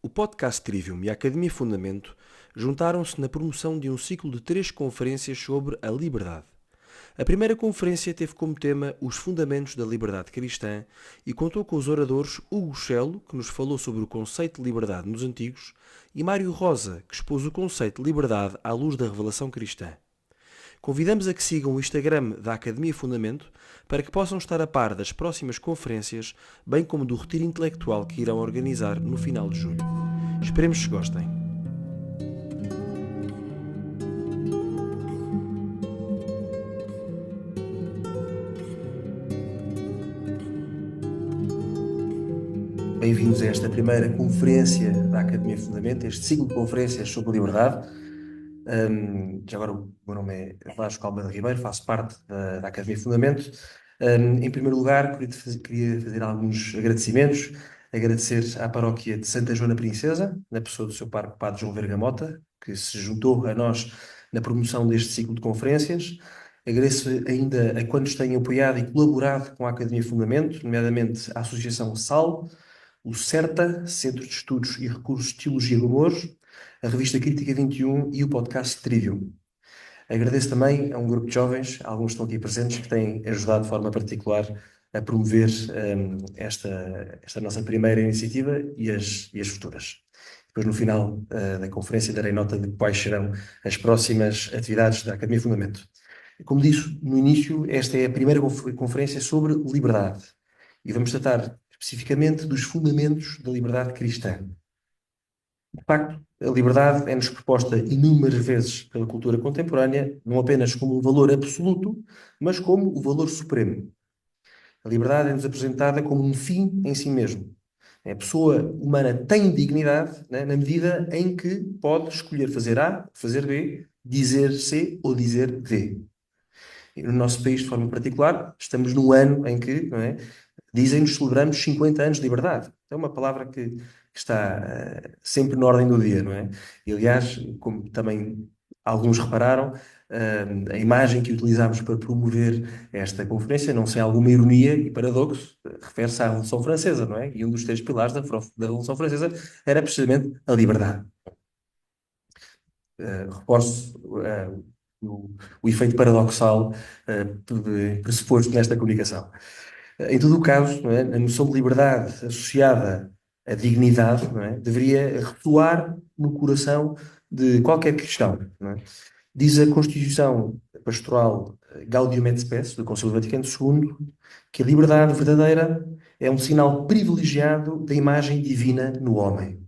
O podcast Trivium e a Academia Fundamento juntaram-se na promoção de um ciclo de 3 conferências sobre a liberdade. A primeira conferência teve como tema os fundamentos da liberdade cristã e contou com os oradores Hugo Chelo, que nos falou sobre o conceito de liberdade nos antigos, e Mário Rosa, que expôs o conceito de liberdade à luz da revelação cristã. Convidamos a que sigam o Instagram da Academia Fundamento para que possam estar a par das próximas conferências, bem como do retiro intelectual que irão organizar no final de julho. Esperemos que gostem. Bem-vindos a esta primeira conferência da Academia Fundamento, este ciclo de conferências sobre liberdade. Já agora, o meu nome é Vasco Almeida Ribeiro, faço parte da Academia Fundamento. Em primeiro lugar, queria fazer alguns agradecimentos. Agradecer à paróquia de Santa Joana Princesa, na pessoa do seu Padre João Vergamota, que se juntou a nós na promoção deste ciclo de conferências. Agradeço ainda a quantos têm apoiado e colaborado com a Academia Fundamento, nomeadamente a Associação SAL, o CERTA, Centro de Estudos e Recursos de Teologia e Humor, a revista Crítica 21 e o podcast Trivium. Agradeço também a um grupo de jovens, alguns estão aqui presentes, que têm ajudado de forma particular a promover esta nossa primeira iniciativa e as futuras. Depois, no final da conferência, darei nota de quais serão as próximas atividades da Academia Fundamento. Como disse no início, esta é a primeira conferência sobre liberdade e vamos tratar especificamente dos fundamentos da liberdade cristã. De facto, a liberdade é-nos proposta inúmeras vezes pela cultura contemporânea, não apenas como um valor absoluto, mas como o valor supremo. A liberdade é-nos apresentada como um fim em si mesmo. A pessoa humana tem dignidade, né, na medida em que pode escolher fazer A, fazer B, dizer C ou dizer D. E no nosso país, de forma particular, estamos num ano em que, não é, dizem-nos celebramos 50 anos de liberdade. É uma palavra que está sempre na ordem do dia, não é? E, aliás, como também alguns repararam, a imagem que utilizámos para promover esta conferência, não sem alguma ironia e paradoxo, refere-se à Revolução Francesa, não é? E um dos 3 pilares da Revolução Francesa era precisamente a liberdade. Reforço o efeito paradoxal pressuposto nesta comunicação. Em todo o caso, não é, a noção de liberdade associada à dignidade, não é, deveria ressoar no coração de qualquer cristão. Não é? Diz a Constituição Pastoral Gaudium et Spes, do Concílio Vaticano II, que a liberdade verdadeira é um sinal privilegiado da imagem divina no homem.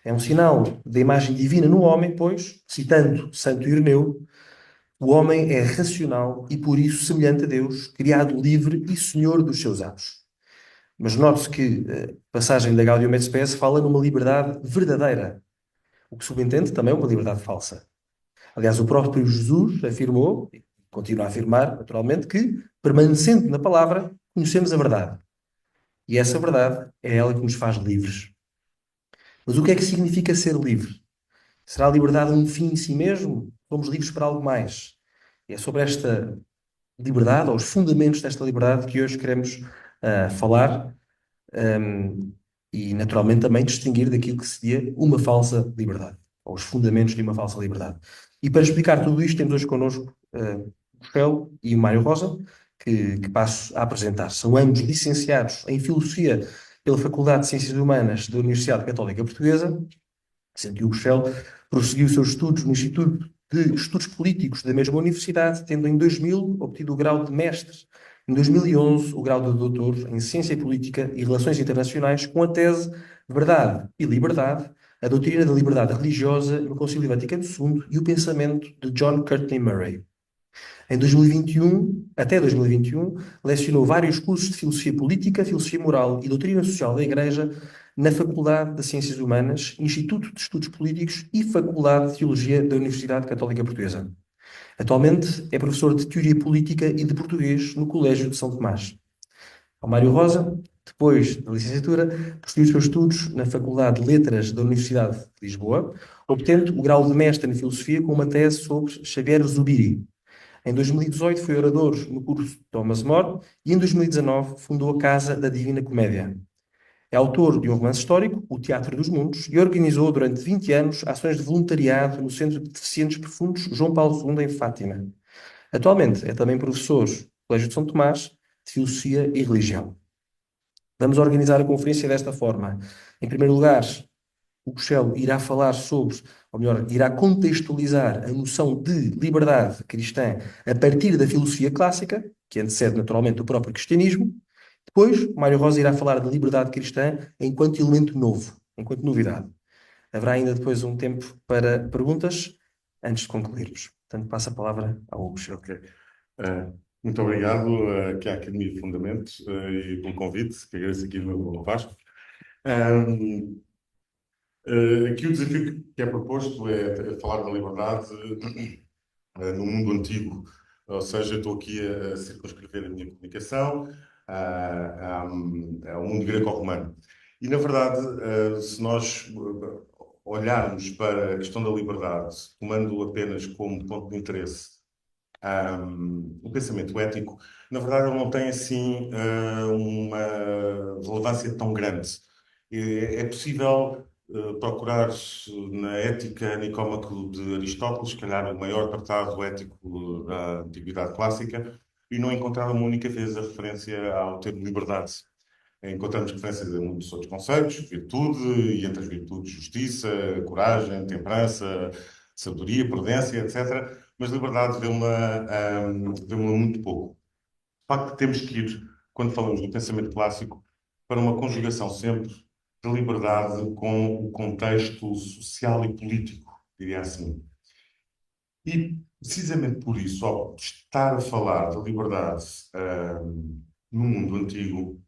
É um sinal da imagem divina no homem, pois, citando Santo Ireneu, o homem é racional e, por isso, semelhante a Deus, criado livre e senhor dos seus atos. Mas note-se que a passagem da Gaudium et Spes fala numa liberdade verdadeira, o que subentende também uma liberdade falsa. Aliás, o próprio Jesus afirmou, e continua a afirmar, naturalmente, que, permanecendo na palavra, conhecemos a verdade. E essa verdade é ela que nos faz livres. Mas o que é que significa ser livre? Será a liberdade um fim em si mesmo? Somos livres para algo mais? E é sobre esta liberdade, ou os fundamentos desta liberdade, que hoje queremos falar e, naturalmente, também distinguir daquilo que seria uma falsa liberdade, ou os fundamentos de uma falsa liberdade. E para explicar tudo isto, temos hoje connosco o Chelo e o Mário Rosa, que passo a apresentar. São ambos licenciados em Filosofia pela Faculdade de Ciências Humanas da Universidade Católica Portuguesa, sendo que o Chelo prosseguiu os seus estudos no Instituto de Estudos Políticos da mesma universidade, tendo em 2000 obtido o grau de mestre, em 2011 o grau de doutor em Ciência Política e Relações Internacionais, com a tese Verdade e Liberdade, a doutrina da liberdade religiosa no Concílio Vaticano II e o pensamento de John Courtney Murray. Em 2021, até 2021, lecionou vários cursos de Filosofia Política, Filosofia Moral e Doutrina Social da Igreja na Faculdade de Ciências Humanas, Instituto de Estudos Políticos e Faculdade de Teologia da Universidade Católica Portuguesa. Atualmente é professor de Teoria Política e de Português no Colégio de São Tomás. Ao Mário Rosa, depois da licenciatura, prosseguiu os seus estudos na Faculdade de Letras da Universidade de Lisboa, obtendo o grau de mestre em Filosofia com uma tese sobre Xavier Zubiri. Em 2018 foi orador no curso Thomas More e em 2019 fundou a Casa da Divina Comédia. É autor de um romance histórico, O Teatro dos Mundos, e organizou durante 20 anos ações de voluntariado no Centro de Deficientes Profundos João Paulo II, em Fátima. Atualmente é também professor do Colégio de São Tomás de Filosofia e Religião. Vamos organizar a conferência desta forma. Em primeiro lugar, o Costello irá falar sobre, ou melhor, irá contextualizar a noção de liberdade cristã a partir da filosofia clássica, que antecede naturalmente o próprio cristianismo. Depois, Mário Rosa irá falar de liberdade cristã enquanto elemento novo, enquanto novidade. Haverá ainda depois um tempo para perguntas antes de concluirmos. Portanto, passo a palavra ao Hugo Costello. Ok. Muito obrigado aqui à Academia de Fundamentos e pelo convite, que agradeço aqui no Vasco. Aqui o desafio que é proposto é falar da liberdade no mundo antigo. Ou seja, estou aqui a circunscrever a minha comunicação ao mundo greco-romano. E, na verdade, se nós olharmos para a questão da liberdade, tomando apenas como ponto de interesse o pensamento ético, na verdade, ele não tem assim uma relevância tão grande. É possível procurar na Ética Nicómaco de Aristóteles, se calhar o maior tratado ético da Antiguidade Clássica, e não encontrar uma única vez a referência ao termo liberdade. Encontramos referências a muitos outros conceitos, virtude, e entre as virtudes, justiça, coragem, temperança, sabedoria, prudência, etc. Mas liberdade vê-me muito pouco. De facto, temos que ir, quando falamos do pensamento clássico, para uma conjugação sempre de liberdade com o contexto social e político, diria assim. E, precisamente por isso, ao estar a falar da liberdade no mundo antigo,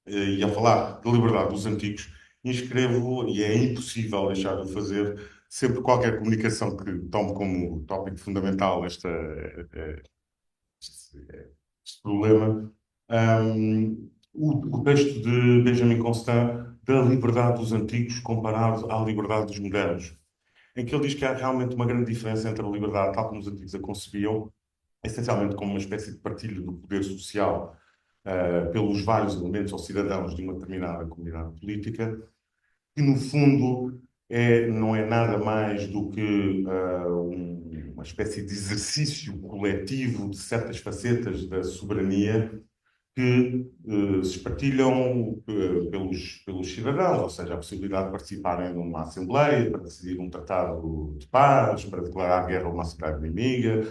e a falar da liberdade dos antigos, inscrevo, e é impossível deixar de o fazer, sempre qualquer comunicação que tome como tópico fundamental este problema, o texto de Benjamin Constant da liberdade dos antigos comparado à liberdade dos modernos, em que ele diz que há realmente uma grande diferença entre a liberdade, tal como os antigos a concebiam, essencialmente como uma espécie de partilha do poder social pelos vários elementos ou cidadãos de uma determinada comunidade política, que no fundo não é nada mais do que uma espécie de exercício coletivo de certas facetas da soberania que se partilham pelos cidadãos, ou seja, a possibilidade de participarem numa assembleia, para decidir um tratado de paz, para declarar guerra a uma cidade inimiga,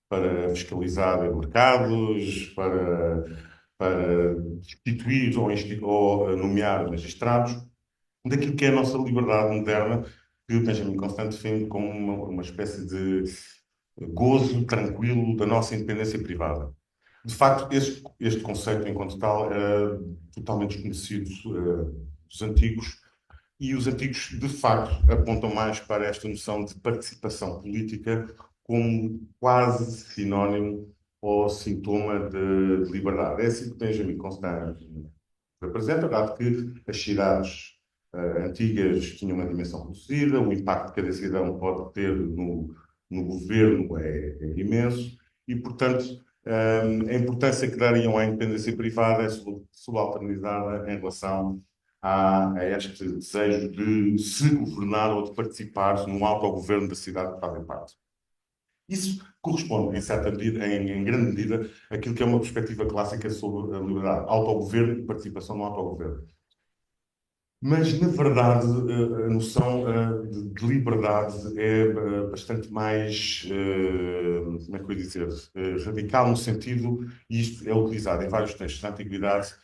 para fiscalizar mercados, para destituir ou nomear magistrados, daquilo que é a nossa liberdade moderna, que Benjamin Constant defende como uma espécie de gozo tranquilo da nossa independência privada. De facto, este conceito, enquanto tal, era totalmente desconhecido dos antigos, e os antigos, de facto, apontam mais para esta noção de participação política como quase sinónimo ou sintoma de liberdade. É assim que Benjamin Constant representa, dado que as cidades antigas tinham uma dimensão reduzida, o impacto que cada cidadão pode ter no governo é imenso, e, portanto, a importância que dariam à independência privada é subalternizada em relação a este desejo de se governar ou de participar no autogoverno da cidade que fazem parte. Isso corresponde, em certa medida, em grande medida, àquilo que é uma perspectiva clássica sobre a liberdade, autogoverno e participação no autogoverno. Mas, na verdade, a noção de liberdade é bastante mais, como é que eu ia dizer, radical no sentido, e isto é utilizado em vários textos da Antiguidade,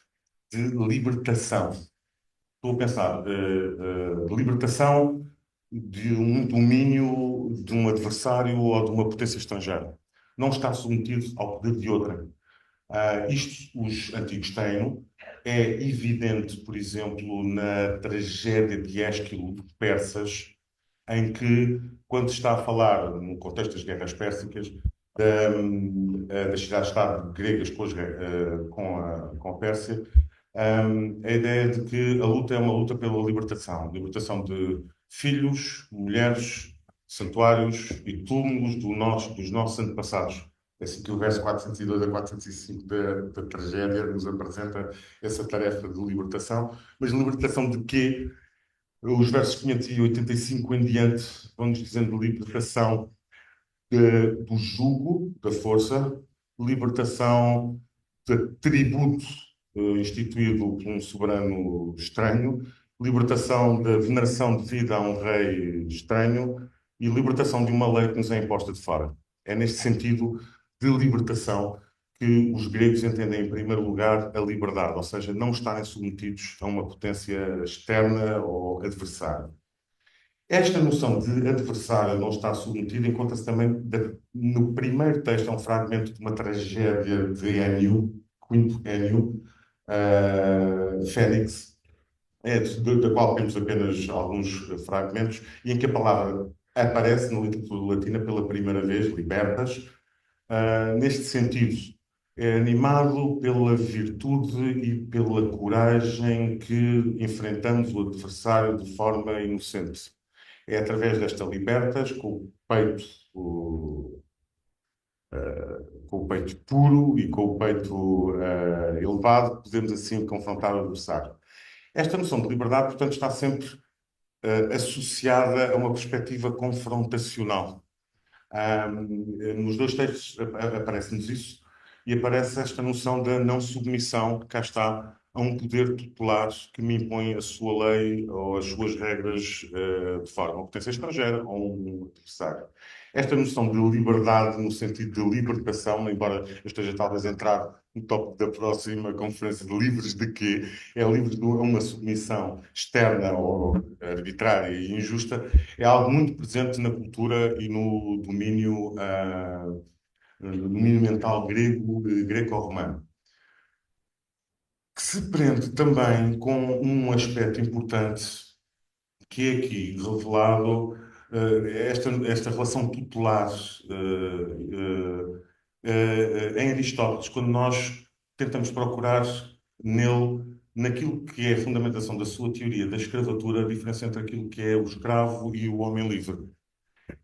de libertação. Estou a pensar, de libertação de um domínio de um adversário ou de uma potência estrangeira. Não está submetido ao poder de outrem. Isto os antigos têm. É evidente, por exemplo, na tragédia de Ésquilo de Persas, em que, quando se está a falar, no contexto das guerras pérsicas, das cidades-estado gregas com a Pérsia, a ideia de que a luta é uma luta pela libertação de filhos, mulheres, santuários e túmulos dos nossos antepassados É assim que o verso 402 a 405 da tragédia nos apresenta essa tarefa de libertação. Mas libertação de quê? Os versos 585 em diante vão-nos dizendo libertação do jugo, da força, libertação de tributo instituído por um soberano estranho, libertação da veneração devida a um rei estranho e libertação de uma lei que nos é imposta de fora. É neste sentido de libertação que os gregos entendem, em primeiro lugar, a liberdade, ou seja, não estarem submetidos a uma potência externa ou adversária. Esta noção de adversário não estar submetido encontra-se também no primeiro texto, é um fragmento de uma tragédia de Enio, Quinto Enio, Fênix, da qual temos apenas alguns fragmentos, e em que a palavra aparece na literatura latina pela primeira vez, libertas, neste sentido, é animado pela virtude e pela coragem que enfrentamos o adversário de forma inocente. É através desta libertas, com o peito puro e com o peito elevado, que podemos assim confrontar o adversário. Esta noção de liberdade, portanto, está sempre associada a uma perspectiva confrontacional. Nos dois textos aparece-nos isso e aparece esta noção da não submissão, cá está, a um poder tutelar que me impõe a sua lei ou as suas regras de forma a potência estrangeira ou um adversário. Esta noção de liberdade, no sentido de libertação, embora eu esteja talvez a entrar no tópico da próxima conferência de livres de quê, é livre de uma submissão externa ou arbitrária e injusta, é algo muito presente na cultura e no domínio mental grego, greco-romano, que se prende também com um aspecto importante que é aqui revelado, esta relação tutelar em Aristóteles, quando nós tentamos procurar nele, naquilo que é a fundamentação da sua teoria da escravatura, a diferença entre aquilo que é o escravo e o homem livre.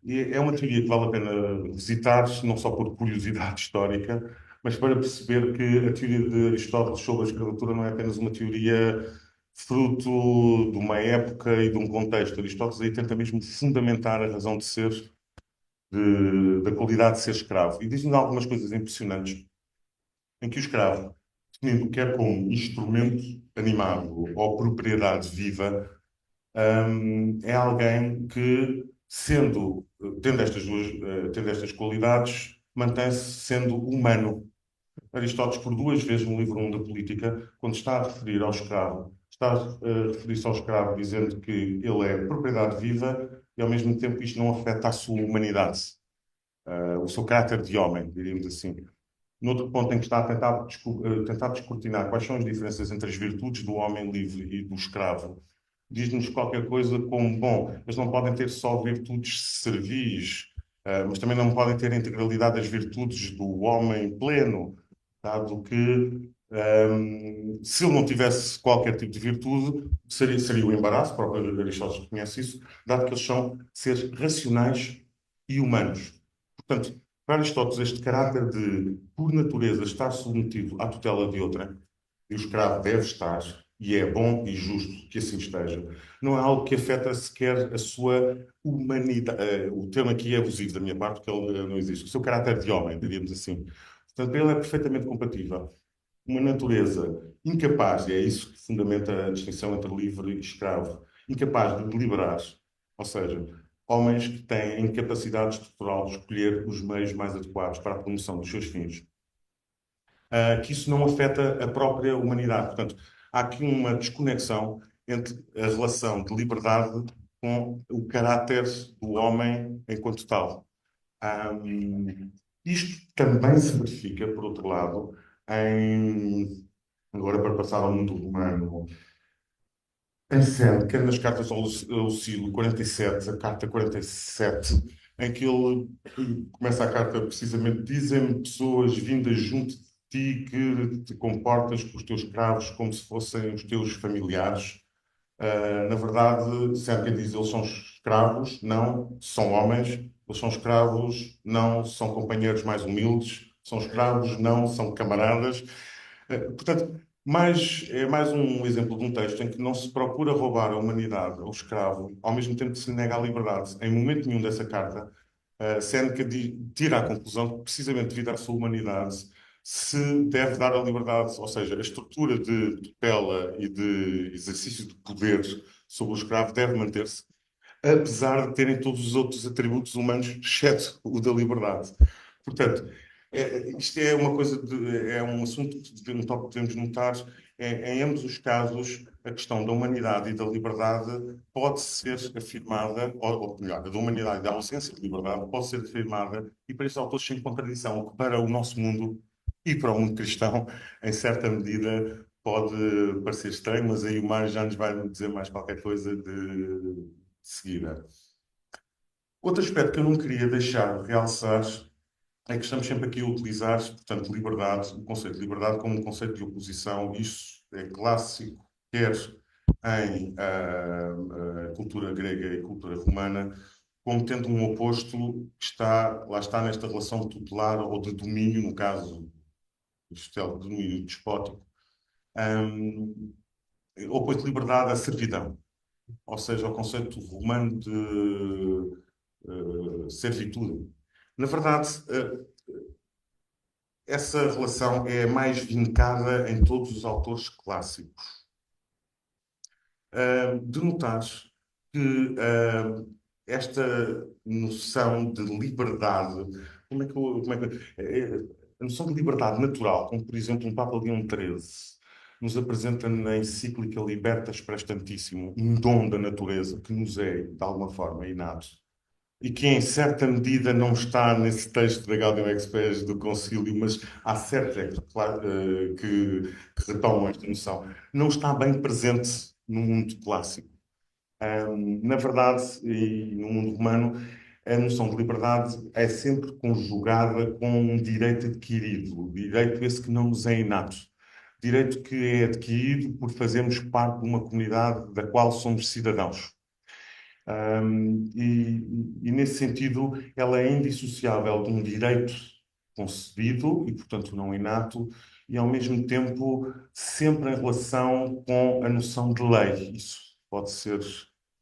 E é uma teoria que vale a pena visitar, não só por curiosidade histórica, mas para perceber que a teoria de Aristóteles sobre a escravatura não é apenas uma teoria fruto de uma época e de um contexto. Aristóteles aí tenta mesmo fundamentar a razão de ser, da qualidade de ser escravo. E diz-nos algumas coisas impressionantes, em que o escravo, definido quer como instrumento animado ou propriedade viva, é alguém que, tendo estas qualidades, mantém-se sendo humano. Aristóteles, por duas vezes no livro 1 da Política, quando está a referir ao escravo, está a referir-se ao escravo dizendo que ele é propriedade viva e, ao mesmo tempo, isto não afeta a sua humanidade, o seu caráter de homem, diríamos assim. Noutro ponto em que está a tentar descortinar quais são as diferenças entre as virtudes do homem livre e do escravo, diz-nos qualquer coisa como, bom, eles não podem ter só virtudes servis, mas também não podem ter a integralidade das virtudes do homem pleno, dado que, se ele não tivesse qualquer tipo de virtude, seria o embaraço, o próprio Aristóteles reconhece isso, dado que eles são seres racionais e humanos. Portanto, para Aristóteles, este caráter de, por natureza, estar submetido à tutela de outra, e o escravo deve estar, e é bom e justo que assim esteja, não é algo que afeta sequer a sua humanidade. O termo aqui é abusivo da minha parte, porque ele não existe. O seu caráter de homem, diríamos assim. Portanto, ele é perfeitamente compatível. Uma natureza incapaz, e é isso que fundamenta a distinção entre livre e escravo, incapaz de deliberar, ou seja, homens que têm incapacidade estrutural de escolher os meios mais adequados para a promoção dos seus fins, que isso não afeta a própria humanidade. Portanto, há aqui uma desconexão entre a relação de liberdade com o caráter do homem enquanto tal. Isto também se verifica, por outro lado, agora para passar ao mundo romano, em Sede, quer nas cartas ao Lucílio 47, a carta 47, em que ele começa a carta precisamente, dizem-me pessoas vindas junto de ti que te comportas com os teus escravos como se fossem os teus familiares. Na verdade, Sérgio diz, eles são escravos, não, são homens, eles são escravos, não, são companheiros mais humildes, São escravos? Não, são camaradas. Portanto, é mais um exemplo de um texto em que não se procura roubar a humanidade ao escravo, ao mesmo tempo que se lhe nega a liberdade. Em momento nenhum dessa carta, Seneca tira a conclusão que, precisamente devido à sua humanidade, se deve dar a liberdade, ou seja, a estrutura de tutela e de exercício de poder sobre o escravo deve manter-se, apesar de terem todos os outros atributos humanos, exceto o da liberdade. Portanto, isto é uma coisa é um assunto, um tópico que devemos notar. Em ambos os casos, a questão da humanidade e da liberdade pode ser afirmada, ou melhor, a da humanidade e da ausência de liberdade pode ser afirmada, e para estes autores sem contradição, o que para o nosso mundo e para o mundo cristão, em certa medida, pode parecer estranho, mas aí o Mário já nos vai dizer mais qualquer coisa de seguida. Outro aspecto que eu não queria deixar de realçar é que estamos sempre aqui a utilizar, portanto, liberdade, o conceito de liberdade como um conceito de oposição. Isso é clássico, quer em cultura grega e cultura romana, como tendo um oposto que lá está nesta relação tutelar ou de domínio, no caso, isto é o domínio despótico, um, oposto de liberdade à servidão, ou seja, ao conceito romano de servitude. Na verdade, essa relação é mais vincada em todos os autores clássicos. De notar que esta noção de liberdade, a noção de liberdade natural, como por exemplo um Papa Leão XIII nos apresenta na encíclica Libertas Prestantissimo, um dom da natureza que nos é, de alguma forma, inato, e que em certa medida não está nesse texto da Gaudium Expes do Concílio, mas há certos que retomam esta noção, não está bem presente no mundo clássico. Na verdade, e no mundo romano, a noção de liberdade é sempre conjugada com um direito adquirido, direito esse que não nos é inato, direito que é adquirido por fazermos parte de uma comunidade da qual somos cidadãos. E nesse sentido, ela é indissociável de um direito concebido e, portanto, não inato, e ao mesmo tempo sempre em relação com a noção de lei. Isso pode ser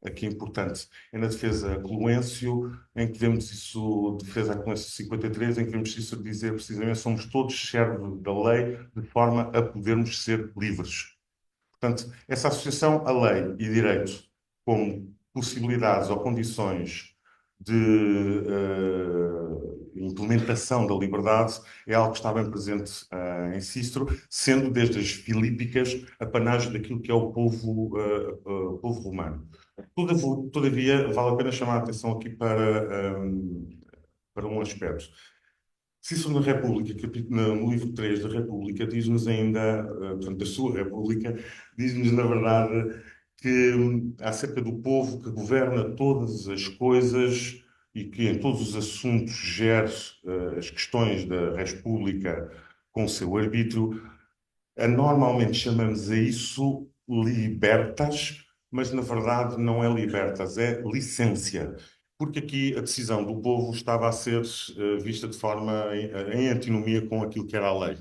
aqui importante. É na defesa Cluêncio, em que vemos isso, defesa a Cluêncio 53, em que vemos isso dizer precisamente somos todos servos da lei de forma a podermos ser livres. Portanto, essa associação a lei e direito como possibilidades ou condições de implementação da liberdade é algo que está bem presente em Cícero, sendo desde as Filípicas a panagem daquilo que é o povo romano. Todavia, vale a pena chamar a atenção aqui para um aspecto. Cícero na República, no livro 3 da República, diz-nos ainda, portanto, da sua República, diz-nos, na verdade, que acerca do povo que governa todas as coisas e que em todos os assuntos gere as questões da República com o seu arbítrio, normalmente chamamos a isso libertas, mas na verdade não é libertas, é licência. Porque aqui a decisão do povo estava a ser vista de forma em antinomia com aquilo que era a lei.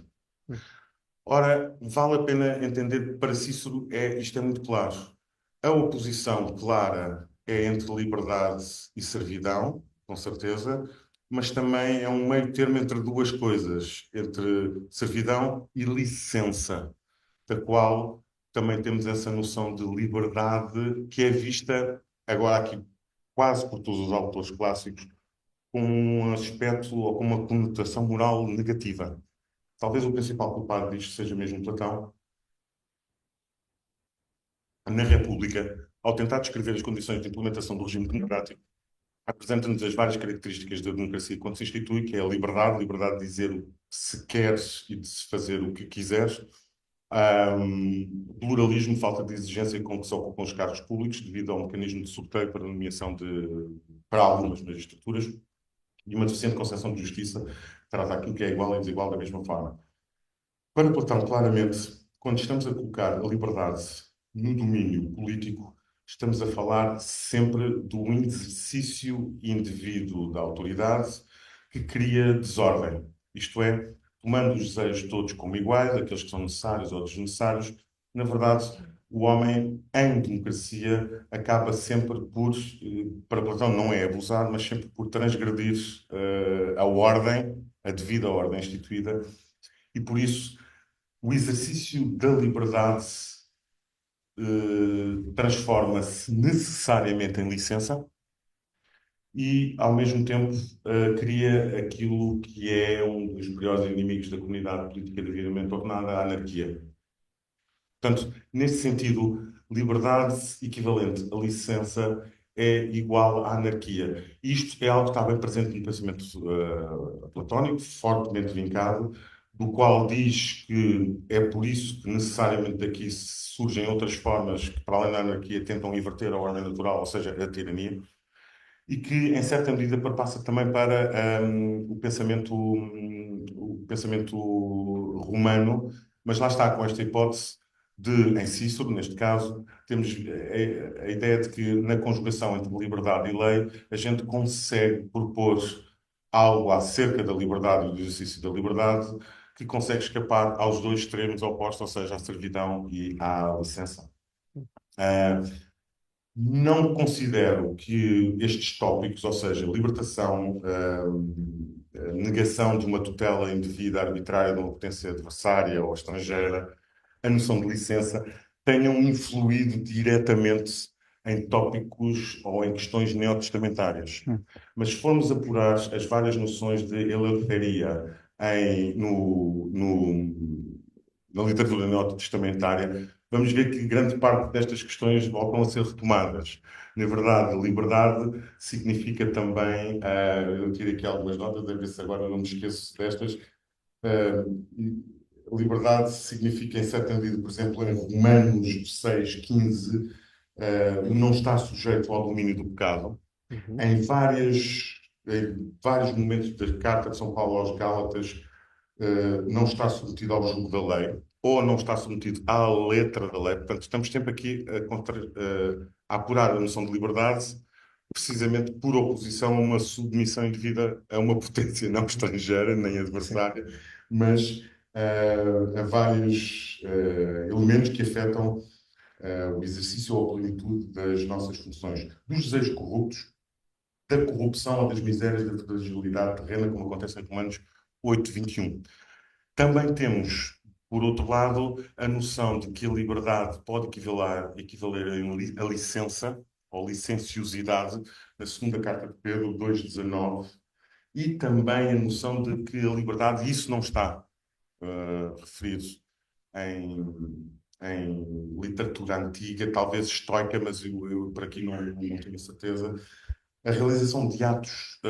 Ora, vale a pena entender que para Cícero isto é muito claro. A oposição clara é entre liberdade e servidão, com certeza, mas também é um meio termo entre duas coisas, entre servidão e licença, da qual também temos essa noção de liberdade que é vista agora aqui quase por todos os autores clássicos com um aspecto ou com uma conotação moral negativa. Talvez o principal culpado disto seja mesmo Platão, na República, ao tentar descrever as condições de implementação do regime democrático, apresenta-nos as várias características da democracia quando se institui, que é a liberdade de dizer o que se quer e de se fazer o que quiser, pluralismo, falta de exigência com que se ocupam os cargos públicos devido ao mecanismo de sorteio para nomeação para algumas magistraturas e uma deficiente concepção de justiça que trata aquilo que é igual e desigual da mesma forma. Para Platão, claramente, quando estamos a colocar a liberdade no domínio político, estamos a falar sempre do exercício indevido da autoridade que cria desordem. Isto é, tomando os desejos todos como iguais, aqueles que são necessários ou desnecessários, na verdade, o homem, em democracia, acaba sempre por, para Platão não é abusar, mas sempre por transgredir a ordem, a devida ordem instituída, e por isso o exercício da liberdade transforma-se necessariamente em licença e, ao mesmo tempo, cria aquilo que é um dos piores inimigos da comunidade política devidamente ordenada, a anarquia. Portanto, nesse sentido, liberdade equivalente a licença é igual à anarquia. Isto é algo que está bem presente no pensamento platónico, fortemente vincado, do qual diz que é por isso que necessariamente daqui surgem outras formas que, para além da anarquia, tentam inverter a ordem natural, ou seja, a tirania, e que, em certa medida, passa também para o pensamento romano, mas lá está, com esta hipótese de, em Cícero, neste caso, temos a ideia de que na conjugação entre liberdade e lei, a gente consegue propor algo acerca da liberdade e do exercício da liberdade que consegue escapar aos dois extremos opostos, ou seja, à servidão e à licença. Ah, não considero que estes tópicos, ou seja, libertação, negação de uma tutela indevida, arbitrária de uma potência adversária ou estrangeira, a noção de licença, tenham influído diretamente em tópicos ou em questões neotestamentárias. Mas se formos apurar as várias noções de eleuteria na literatura neotestamentária, vamos ver que grande parte destas questões voltam a ser retomadas. Na verdade, liberdade significa também, eu tirei aqui algumas notas, a ver se agora não me esqueço destas. Liberdade significa, em certa medida, por exemplo, em Romanos 6:15, o não estar sujeito ao domínio do pecado. Em vários momentos da carta de São Paulo aos Gálatas, não está submetido ao jugo da lei, ou não está submetido à letra da lei. Portanto, estamos sempre aqui a apurar a noção de liberdade, precisamente por oposição a uma submissão indevida a uma potência não estrangeira, nem adversária, mas a vários elementos que afetam o exercício ou a plenitude das nossas funções, dos desejos corruptos, da corrupção ou das misérias da fragilidade terrena, como acontece em Romanos 8:21. Também temos, por outro lado, a noção de que a liberdade pode equivaler a licença ou licenciosidade, na segunda carta de Pedro 2:19, e também a noção de que a liberdade, isso não está referido em literatura antiga, talvez estoica, mas eu por aqui não tenho certeza, a realização de atos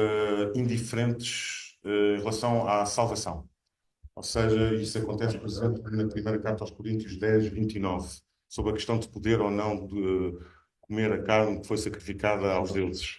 indiferentes em relação à salvação. Ou seja, isso acontece, por exemplo, na primeira carta aos Coríntios 10:29, sobre a questão de poder ou não de comer a carne que foi sacrificada aos deuses.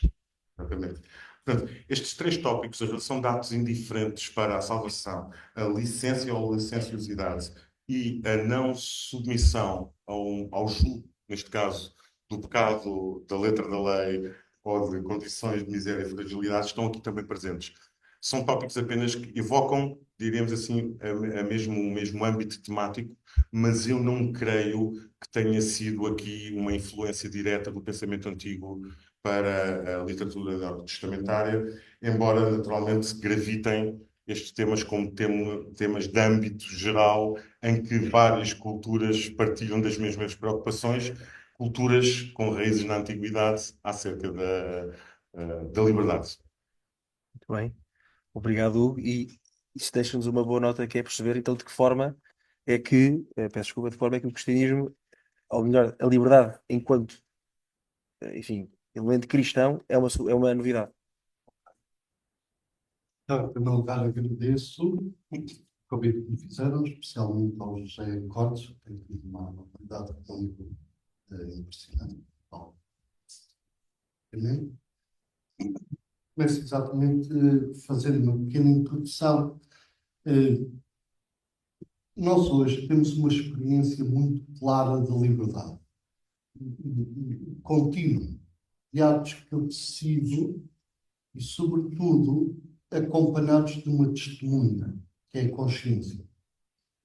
Exatamente. Portanto, estes três tópicos, a relação de atos indiferentes para a salvação, a licença ou licenciosidade e a não submissão ao jugo, neste caso, do pecado, da letra da lei ou de condições de miséria e fragilidade, estão aqui também presentes. São tópicos apenas que evocam, diríamos assim, o mesmo âmbito temático, mas eu não creio que tenha sido aqui uma influência direta do pensamento antigo para a literatura testamentária, embora naturalmente gravitem estes temas como temas de âmbito geral, em que várias culturas partilham das mesmas preocupações, culturas com raízes na antiguidade acerca da liberdade. Muito bem. Obrigado, Hugo. E isso deixa-nos uma boa nota que é perceber então de que forma é que, peço desculpa, de que forma é que o cristianismo, ou melhor, a liberdade enquanto, enfim, elemento cristão é uma novidade. Então, em primeiro lugar, agradeço o convite que me fizeram, especialmente ao José Cortes, que tem tido uma qualidade de livro impressionante. Bom, primeiro, começo exatamente fazendo uma pequena introdução. Nós hoje temos uma experiência muito clara de liberdade, contínua, de atos que eu decido e, sobretudo, acompanhados de uma testemunha, que é a consciência.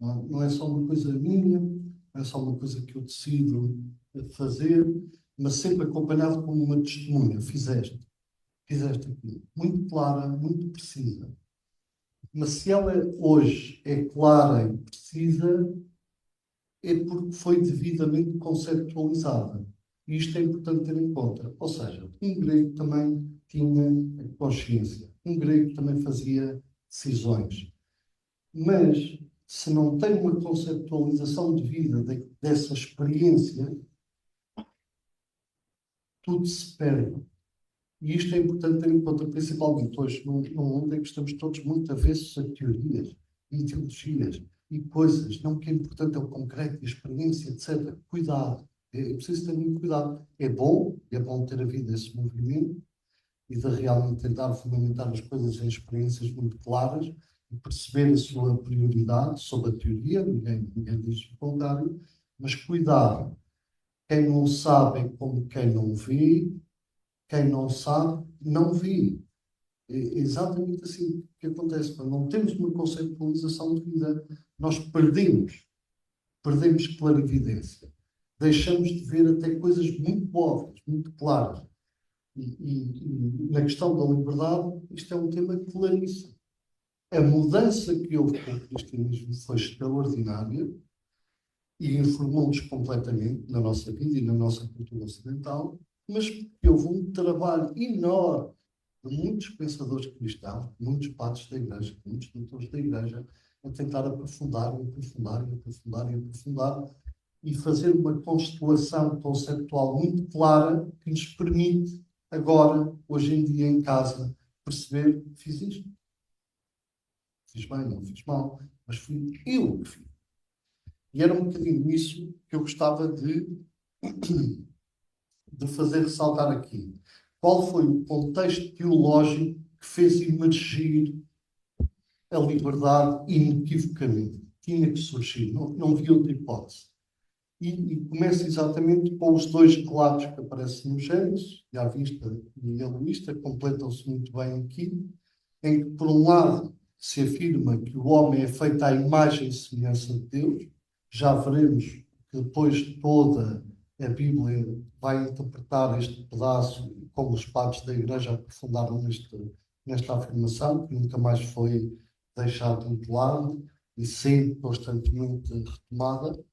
Não é só uma coisa minha, não é só uma coisa que eu decido fazer, mas sempre acompanhado como uma testemunha. Fizeste aquilo. Muito clara, muito precisa. Mas se ela hoje é clara e precisa, é porque foi devidamente conceptualizada. E isto é importante ter em conta. Ou seja, um grego também tinha consciência. Um grego também fazia decisões. Mas, se não tem uma conceptualização devida dessa experiência, tudo se perde. E isto é importante ter em conta, principalmente hoje, num mundo em que estamos todos muito avessos a teorias, ideologias e coisas. Não, o que é importante é o concreto, a experiência, etc. Cuidado. É preciso ter muito cuidado. É bom ter havido esse movimento e de realmente tentar fundamentar as coisas em experiências muito claras e perceber a sua prioridade sobre a teoria, ninguém diz o contrário, mas cuidado. Quem não sabe é como quem não vê, quem não sabe, não vê. É exatamente assim que acontece. Quando não temos uma conceptualização de vida, nós perdemos clarividência. Deixamos de ver até coisas muito óbvias, muito claras. E na questão da liberdade, isto é um tema claríssimo. A mudança que houve com o cristianismo foi extraordinária e informou-nos completamente na nossa vida e na nossa cultura ocidental, mas houve um trabalho enorme de muitos pensadores cristãos, muitos padres da Igreja, muitos doutores da Igreja, a tentar aprofundar, e fazer uma constelação conceptual muito clara que nos permite, agora, hoje em dia, em casa, perceber: fiz isto, fiz bem, não fiz mal, mas fui eu que fiz. E era um bocadinho isso que eu gostava de fazer ressaltar aqui. Qual foi o contexto teológico que fez emergir a liberdade inequivocamente? Tinha que surgir, não havia outra hipótese. E começa exatamente com os dois relatos que aparecem no Gênesis, e à vista e a vista, completam-se muito bem aqui, em que, por um lado, se afirma que o homem é feito à imagem e semelhança de Deus. Já veremos que depois toda a Bíblia vai interpretar este pedaço, como os padres da Igreja aprofundaram nesta afirmação, que nunca mais foi deixado de lado e sempre constantemente retomada.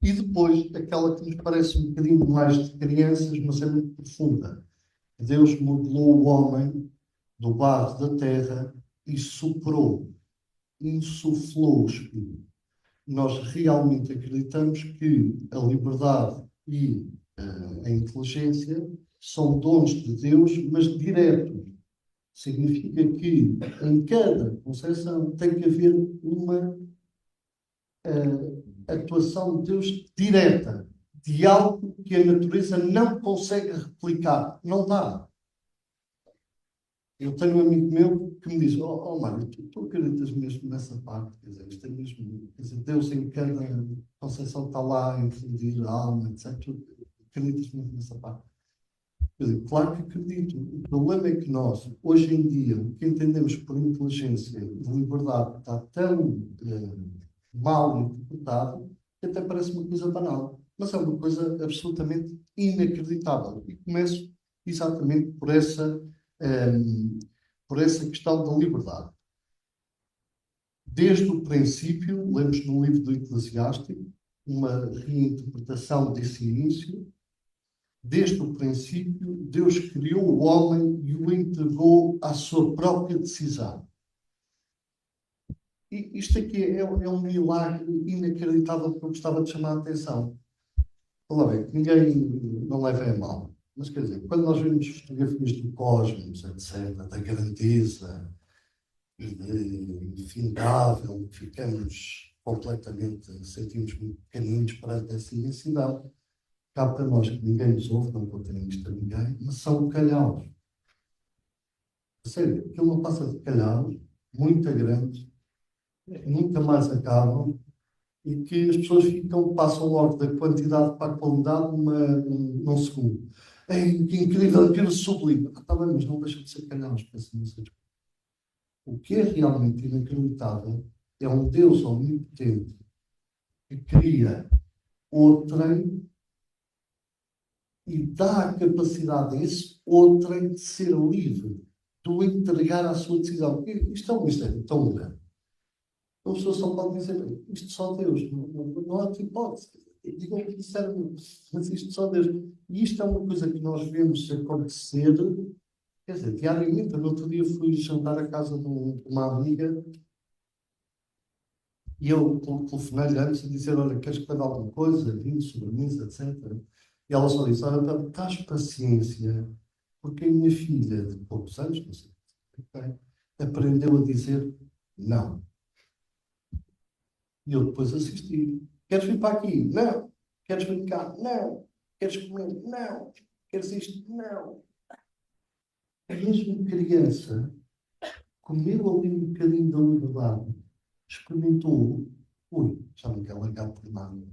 E depois, aquela que nos parece um bocadinho mais de crianças, mas é muito profunda. Deus modelou o homem do barro da terra e soprou, insuflou o Espírito. Nós realmente acreditamos que a liberdade e a inteligência são dons de Deus, mas diretos. Significa que em cada concepção tem que haver uma atuação de Deus direta, de algo que a natureza não consegue replicar. Não dá. Eu tenho um amigo meu que me diz: Mário, tu acreditas mesmo nessa parte? Quer dizer, isto é mesmo, quer dizer, Deus em cada concepção está lá a infundir a alma, etc. Tu acreditas mesmo nessa parte? Quer dizer, claro que acredito. O problema é que nós, hoje em dia, o que entendemos por inteligência e liberdade está tão mal interpretado que até parece uma coisa banal. Mas é uma coisa absolutamente inacreditável. E começo exatamente por essa questão da liberdade. Desde o princípio, lemos no livro do Eclesiástico, uma reinterpretação desse início. Desde o princípio, Deus criou o homem e o entregou à sua própria decisão. E isto aqui é um milagre inacreditável que eu gostava de chamar a atenção. Olha bem, ninguém não leva a mal. Mas, quer dizer, quando nós vemos fotografias do cosmos, etc., da grandeza infindável, ficamos completamente, sentimos muito pequeninos perante essa imensidão. Cabe para nós que ninguém nos ouve, não contamos isto a ninguém, mas são calhaus. Sério, aquilo não passa de calhaus, muito grandes, nunca mais acabam, e que as pessoas passam logo da quantidade para a qualidade num segundo. É que incrível, aquilo sublime. Está bem, mas não deixa de ser calhaus, pensa nisso. O que é realmente inacreditável é um Deus omnipotente que cria outrem e dá a capacidade a esse outrem de ser livre, de o entregar à sua decisão. Isto é um mistério tão grande. A pessoa só pode dizer, isto só Deus, não há outra hipótese. Digam-me sinceramente, mas isto só Deus. E isto é uma coisa que nós vemos acontecer, quer dizer, diariamente. No outro dia fui jantar à casa de uma amiga e eu telefonei-lhe antes a dizer, olha, queres que leve alguma coisa, vinho, sobremesa, etc. E ela só disse, olha, estás paciência, porque a minha filha de poucos anos, não sei, ok, aprendeu a dizer não. E eu depois assisti. Queres vir para aqui? Não. Queres vir cá? Não. Queres comer? Não. Queres isto? Não. A mesma criança comeu ali um bocadinho da liberdade, experimentou, ui, já não quer largar por nada.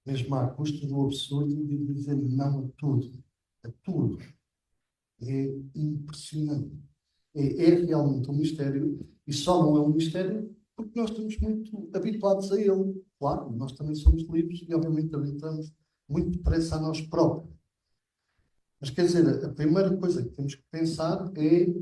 Mesmo à custa do absurdo de dizer não a tudo. A tudo. É impressionante. É realmente um mistério. E só não é um mistério porque nós estamos muito habituados a ele. Claro, nós também somos livres e, obviamente, habitamos muito depressa a nós próprios. Mas, quer dizer, a primeira coisa que temos que pensar é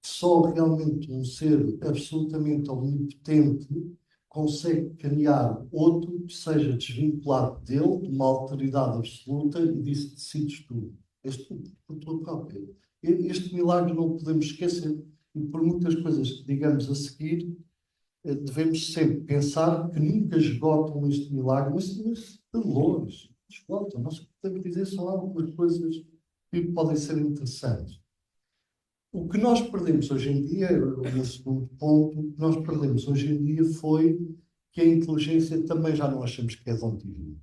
só realmente um ser absolutamente omnipotente consegue criar outro que seja desvinculado dele, de uma autoridade absoluta, e disse: decides tu. És tu, por tua própria. Este milagre não podemos esquecer. E por muitas coisas que digamos a seguir, devemos sempre pensar que nunca esgotam este milagre, mas de longe, esgotam. Nós podemos dizer só algumas coisas que podem ser interessantes. O que nós perdemos hoje em dia, o segundo ponto, o que nós perdemos hoje em dia foi que a inteligência também já não achamos que é dom divino.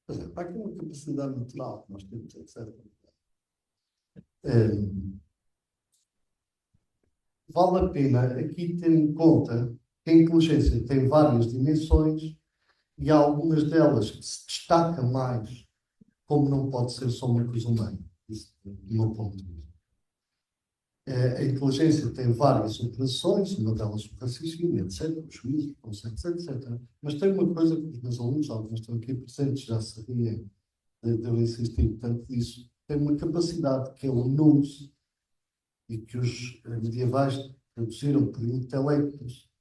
Quer dizer, há aqui uma capacidade natural que nós temos, etc. Vale a pena aqui ter em conta que a inteligência tem várias dimensões e há algumas delas que se destacam mais, como não pode ser só uma coisa humana. Isso, do meu ponto de vista. A inteligência tem várias operações, uma delas o raciocínio, etc., o juízo, conceitos, etc. Mas tem uma coisa que os meus alunos, alguns estão aqui presentes, já se riem de eu insistir tanto nisso, tem uma capacidade que é o nous, e que os medievais traduziram por intelectos,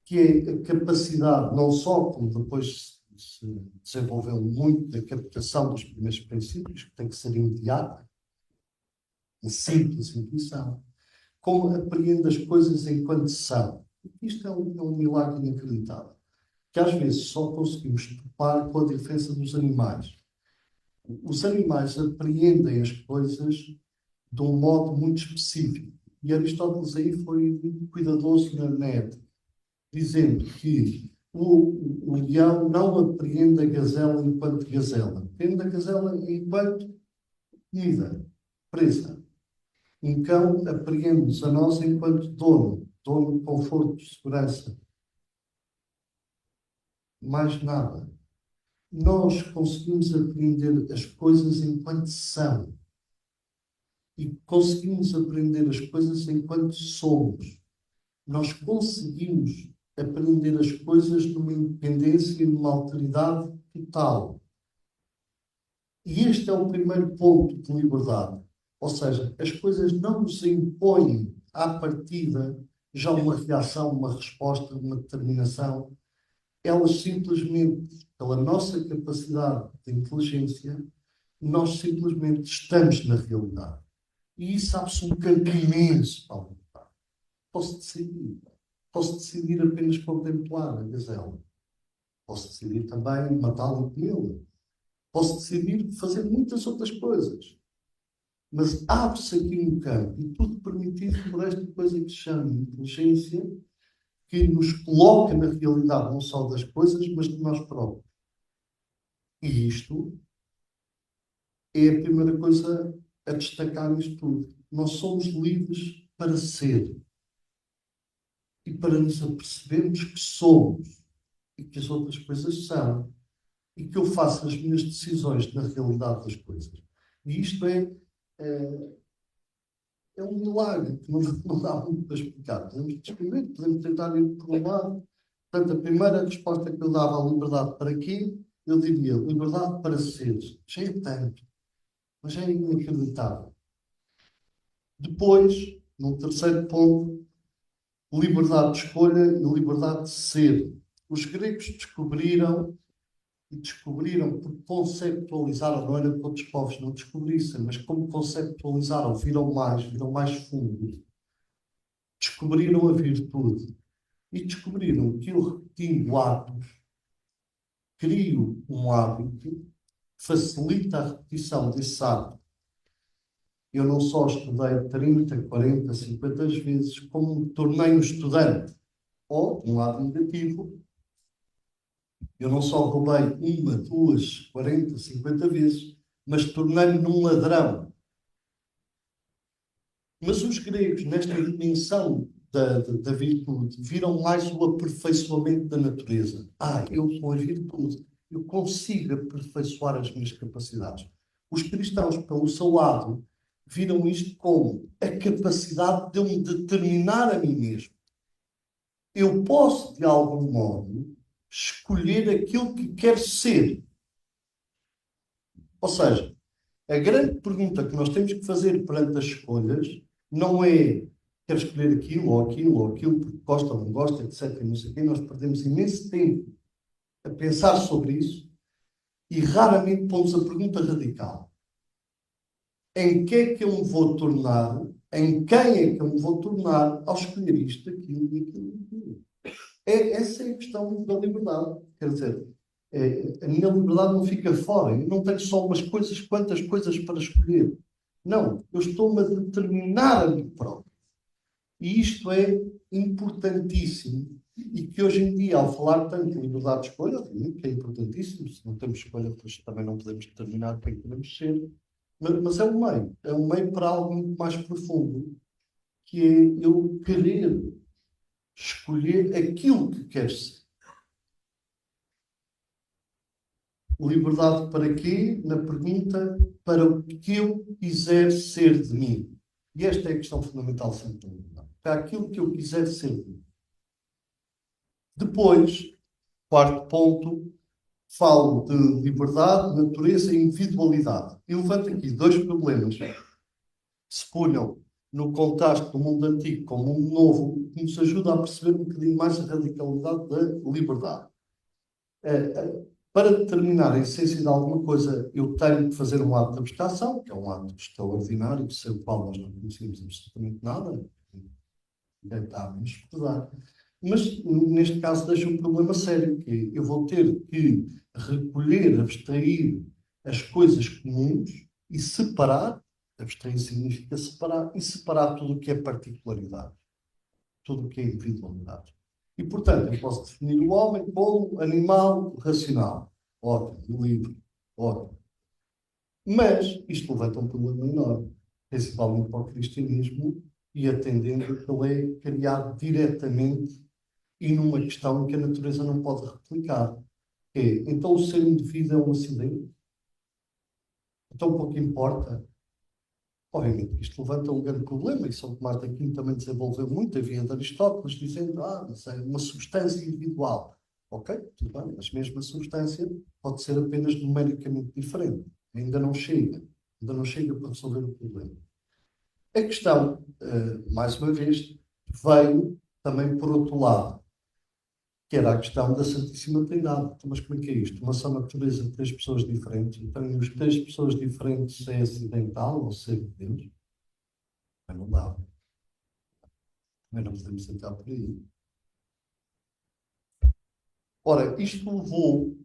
que é a capacidade, não só como depois se desenvolveu muito, da captação dos primeiros princípios, que tem que ser imediata, a simples intuição, como apreende as coisas enquanto são. Isto é um milagre inacreditável, que às vezes só conseguimos topar com a diferença dos animais. Os animais apreendem as coisas de um modo muito específico. E Aristóteles aí foi muito cuidadoso na ética, dizendo que o leão não apreende a gazela enquanto gazela. Apreende a gazela enquanto comida, presa. Um cão apreende-nos a nós enquanto dono de conforto, de segurança. Mais nada. Nós conseguimos apreender as coisas enquanto são. E conseguimos aprender as coisas enquanto somos. Nós conseguimos aprender as coisas numa independência e numa alteridade total. E este é o primeiro ponto de liberdade. Ou seja, as coisas não nos impõem à partida já uma reação, uma resposta, uma determinação. Elas simplesmente, pela nossa capacidade de inteligência, nós simplesmente estamos na realidade. E isso abre-se um campo imenso para a liberdade. Posso decidir. Posso decidir apenas contemplar a gazela. Posso decidir também matá-la e comê-la. Posso decidir fazer muitas outras coisas. Mas abre-se aqui um campo e tudo permitido por esta coisa que se chama inteligência, que nos coloca na realidade não só das coisas, mas de nós próprios. E isto é a primeira coisa a destacar nisto tudo. Nós somos livres para ser e para nos apercebermos que somos e que as outras coisas são e que eu faço as minhas decisões na realidade das coisas. E isto é é um milagre que não dá muito para explicar. Podemos descobrir, podemos tentar ir por um lado. Portanto, a primeira resposta que eu dava à liberdade para quê? Eu diria liberdade para ser. Já é tanto, mas é inacreditável. Depois, no terceiro ponto, liberdade de escolha e liberdade de ser. Os gregos descobriram porque conceptualizaram, não era que outros povos não descobrissem, mas como conceptualizaram, viram mais fundo, descobriram a virtude e descobriram que eu repetindo hábitos, crio um hábito que facilita a repetição desse hábito. Eu não só estudei 30, 40, 50 vezes, como me tornei um estudante. Ou, um lado negativo, eu não só roubei uma, duas, 40, 50 vezes, mas tornei-me num ladrão. Mas os gregos, nesta dimensão da virtude, viram mais o aperfeiçoamento da natureza. Eu com a virtude, eu consigo aperfeiçoar as minhas capacidades. Os cristãos, pelo seu lado, viram isto como a capacidade de eu me determinar a mim mesmo. Eu posso, de algum modo, escolher aquilo que quero ser. Ou seja, a grande pergunta que nós temos que fazer perante as escolhas não é quero escolher aquilo ou aquilo, porque gosta ou não gosta, etc. E não sei o quê. Nós perdemos imenso tempo a pensar sobre isso e raramente pomos a pergunta radical. Em que é que eu me vou tornar? Em quem é que eu me vou tornar ao escolher isto, aquilo e aquilo? Essa é a questão da liberdade. Quer dizer, a minha liberdade não fica fora. Eu não tenho só umas coisas, quantas coisas para escolher. Não, eu estou-me a determinar a mim próprio. E isto é importantíssimo. E que hoje em dia, ao falar tanto de liberdade de escolha, obviamente que é importantíssimo. Se não temos escolha, depois também não podemos determinar quem queremos ser. Mas é um meio para algo muito mais profundo, que é eu querer escolher aquilo que quero ser. Liberdade para quê? Na pergunta, para o que eu quiser ser de mim. E esta é a questão fundamental sempre da liberdade. Para aquilo que eu quiser ser de mim. Depois, quarto ponto, falo de liberdade, natureza e individualidade. E levanto aqui dois problemas que se punham no contexto do mundo antigo com o mundo novo, que nos ajuda a perceber um bocadinho mais a radicalidade da liberdade. Para determinar a essência de alguma coisa, eu tenho que fazer um ato de abstração, que é um ato extraordinário, sem o qual nós não conhecemos absolutamente nada, ninguém está a nos estudar. Mas, neste caso, deixa um problema sério, que é, eu vou ter que recolher, abstrair as coisas comuns e separar, abstrair significa separar, e separar tudo o que é particularidade, tudo o que é individualidade. E, portanto, eu posso definir o homem como animal racional. Ótimo, livre, ótimo. Mas isto levanta um problema enorme, principalmente para o cristianismo, e atendendo que ele é criado diretamente e numa questão que a natureza não pode replicar. Então o ser indivíduo é um acidente? Então pouco importa? Obviamente que isto levanta um grande problema, e São Tomás de Aquino também desenvolveu muito a via de Aristóteles, dizendo, mas é uma substância individual. Ok, tudo bem, mas mesmo a substância pode ser apenas numericamente diferente. Ainda não chega para resolver o problema. A questão, mais uma vez, veio também por outro lado, que era a questão da Santíssima Trindade. Então, mas como é que é isto? Uma só natureza de três pessoas diferentes. Então, e os três pessoas diferentes é acidental ou ser de Deus? Mas não dá. Mas não podemos entrar por aí. Ora, isto levou,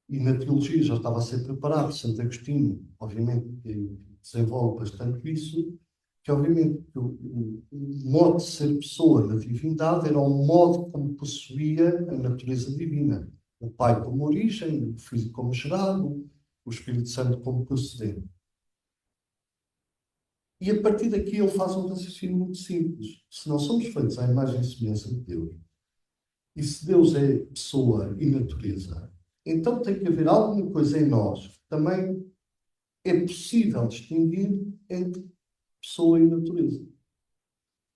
e na teologia já estava a ser preparado, Santo Agostinho, obviamente, que desenvolve bastante isso, que obviamente o modo de ser pessoa da divindade era o modo como possuía a natureza divina. O Pai como origem, o Filho como gerado, o Espírito Santo como procedente. E a partir daqui ele faz um raciocínio muito simples. Se não somos feitos à imagem e semelhança de Deus, e se Deus é pessoa e natureza, então tem que haver alguma coisa em nós que também é possível distinguir entre pessoa e natureza.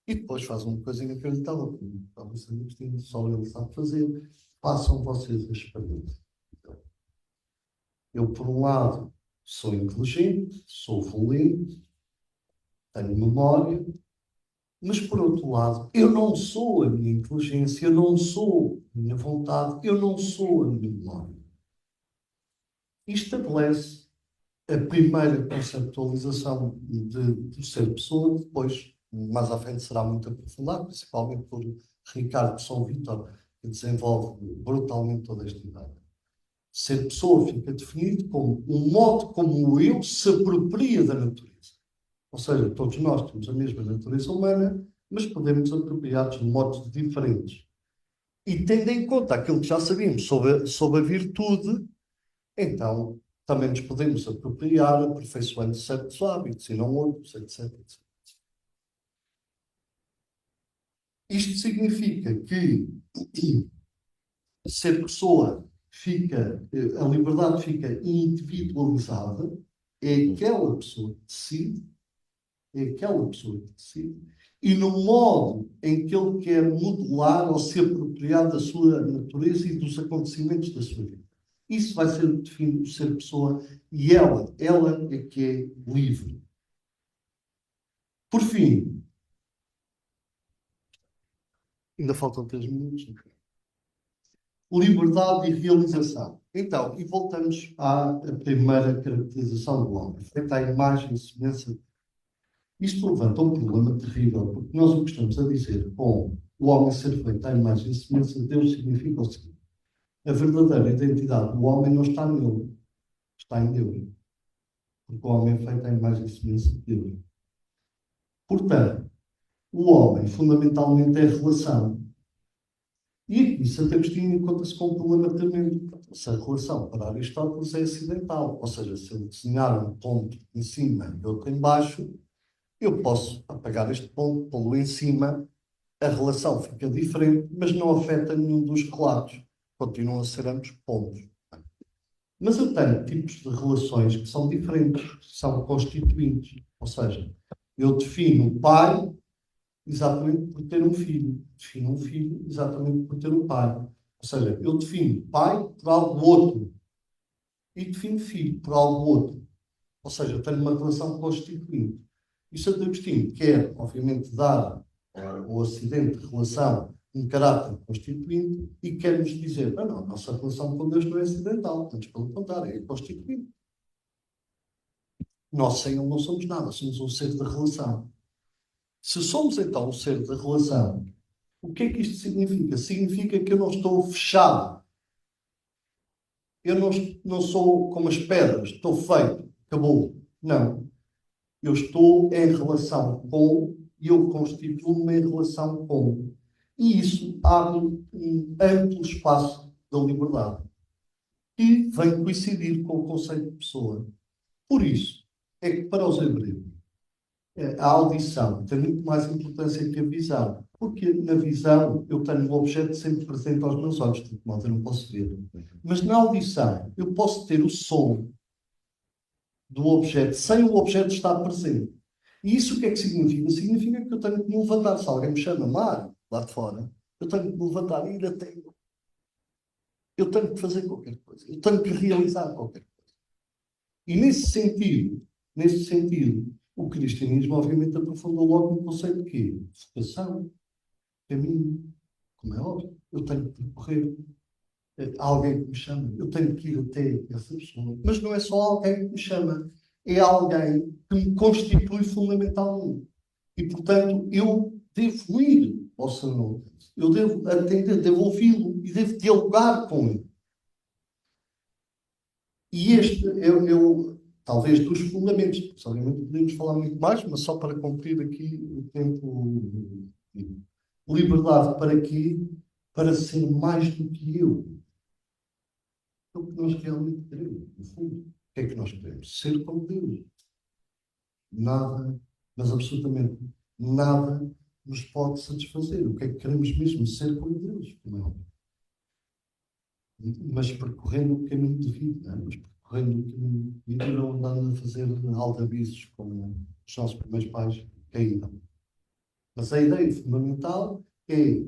E depois faz uma coisa inacreditável, como talvez só ele sabe fazer. Façam vocês a experiência. Eu, por um lado, sou inteligente, sou fluente, tenho memória, mas, por outro lado, eu não sou a minha inteligência, eu não sou a minha vontade, eu não sou a minha memória. Isto estabelece a primeira conceptualização do ser pessoa, que depois, mais à frente, será muito aprofundado, principalmente por Ricardo São Vítor, que desenvolve brutalmente toda esta ideia. Ser pessoa fica definido como um modo como o eu se apropria da natureza. Ou seja, todos nós temos a mesma natureza humana, mas podemos apropriar-nos de modos diferentes. E tendo em conta aquilo que já sabíamos sobre a virtude, então também nos podemos apropriar, aperfeiçoando certos hábitos e não outros, etc, etc. Isto significa que ser pessoa a liberdade fica individualizada, é aquela pessoa que decide, e no modo em que ele quer modelar ou se apropriar da sua natureza e dos acontecimentos da sua vida. Isso vai ser definido por ser pessoa e ela é que é livre. Por fim, ainda faltam 3 minutos. Liberdade e realização. Então, e voltamos à primeira caracterização do homem, feita à imagem e semelhança. Isto levanta um problema terrível, porque nós o que estamos a dizer com o homem ser feito à imagem e semelhança de Deus significa o seguinte: a verdadeira identidade do homem não está nele, está em Deus. Porque o homem é feito à imagem e semelhança de Deus. Portanto, o homem fundamentalmente é relação. E isso até Agostinho encontra-se com um problema tremendo. Se a relação para Aristóteles é acidental, ou seja, se eu desenhar um ponto em cima e outro em baixo, eu posso apagar este ponto, pô-lo em cima, a relação fica diferente, mas não afeta nenhum dos relatos. Continuam a ser ambos pontos. Mas eu tenho tipos de relações que são diferentes, são constituintes. Ou seja, eu defino o pai exatamente por ter um filho. Defino um filho exatamente por ter um pai. Ou seja, eu defino pai por algo outro. E defino filho por algo outro. Ou seja, eu tenho uma relação constituinte. E Santo Agostinho quer, obviamente, dar ao Ocidente de relação um caráter constituinte e quer-nos dizer, não, a nossa relação com Deus não é acidental, antes pelo contrário, é constituinte. Nós sem Ele não somos nada, somos um ser de relação. Se somos então um ser de relação, o que é que isto significa? Significa que eu não estou fechado. Eu não sou como as pedras, estou feito, acabou. Não. Eu estou em relação com, e eu constituo-me em relação com. E isso abre um amplo espaço da liberdade, que vem coincidir com o conceito de pessoa. Por isso, é que para os hebreus, a audição tem muito mais importância que a visão. Porque na visão eu tenho o objeto sempre presente aos meus olhos, de modo eu não posso ver. Mas na audição eu posso ter o som do objeto sem o objeto estar presente. E isso o que é que significa? Significa que eu tenho que me levantar. Se alguém me chama mar, lá de fora, eu tenho que me levantar e ir até. Eu tenho que fazer qualquer coisa. Eu tenho que realizar qualquer coisa. E nesse sentido, o cristianismo obviamente aprofundou logo no conceito de quê? Vocação, caminho, como é óbvio. Eu tenho que percorrer. Há alguém que me chama. Eu tenho que ir até essa pessoa. Mas não é só alguém que me chama. É alguém que me constitui fundamentalmente. E, portanto, eu devo ir ao seu nome. Eu devo atender, devo ouvi-lo e devo dialogar com ele. E este é talvez dos fundamentos. Obviamente podemos falar muito mais, mas só para cumprir aqui o tempo. Liberdade para quê? Para ser mais do que eu. É o que nós realmente queremos, no fundo. O que é que nós queremos? Ser como Deus. Nada, mas absolutamente nada nos pode satisfazer. O que é que queremos mesmo? Ser como Deus. Não. Mas percorrendo o caminho de vida, mas correndo o caminho e viram andando a fazer aldrabices como os nossos primeiros pais caíram. Mas a ideia fundamental é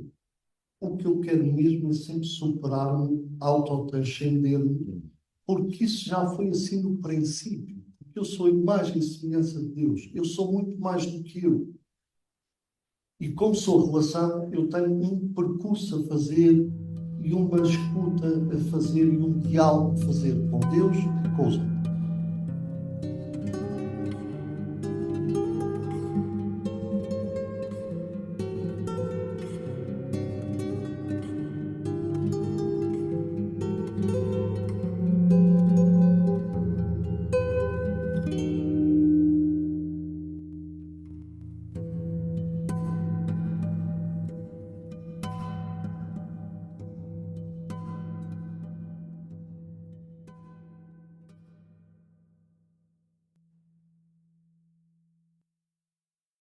o que eu quero mesmo é sempre superar-me, autotranscender-me, porque isso já foi assim no princípio. Porque eu sou a imagem e semelhança de Deus. Eu sou muito mais do que eu. E como sou relação, eu tenho um percurso a fazer e uma escuta a fazer e um diálogo a fazer com Deus e com os outros.